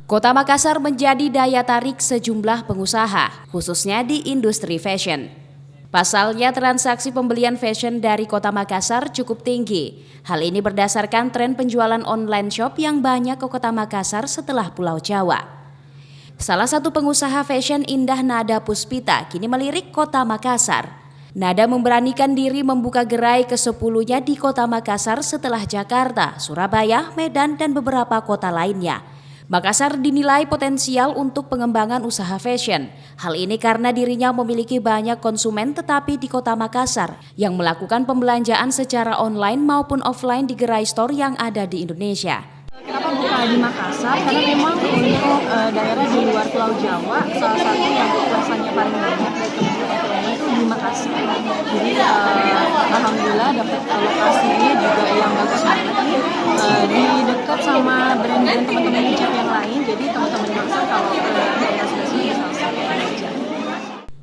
Kota Makassar menjadi daya tarik sejumlah pengusaha, khususnya di industri fashion. Pasalnya, transaksi pembelian fashion dari Kota Makassar cukup tinggi. Hal ini berdasarkan tren penjualan online shop yang banyak ke Kota Makassar setelah Pulau Jawa. Salah satu pengusaha fashion Indah Nada Puspita kini melirik Kota Makassar. Nada memberanikan diri membuka gerai ke-10-nya di Kota Makassar setelah Jakarta, Surabaya, Medan, dan beberapa kota lainnya. Makassar dinilai potensial untuk pengembangan usaha fashion. Hal ini karena dirinya memiliki banyak konsumen tetapi di Kota Makassar yang melakukan pembelanjaan secara online maupun offline di gerai store yang ada di Indonesia. Kenapa buka di Makassar? Karena memang untuk daerah di luar Pulau Jawa, salah satu yang populasinya paling banyak dari teman-teman itu di Makassar. Jadi alhamdulillah dapat lokasinya juga yang bagus banget nih, di dekat sama brand-brand teman-teman hijab yang lain. Jadi teman-teman Makassar kalau daerah sebelah sini bisa langsung aja.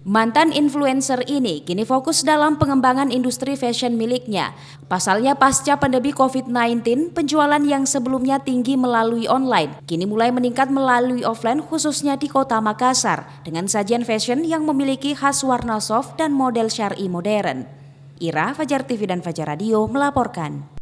Mantan influencer ini kini fokus dalam pengembangan industri fashion miliknya. Pasalnya pasca pandemi COVID-19, penjualan yang sebelumnya tinggi melalui online, kini mulai meningkat melalui offline khususnya di Kota Makassar dengan sajian fashion yang memiliki khas warna soft dan model syar'i modern. Ira, Fajar TV dan Fajar Radio melaporkan.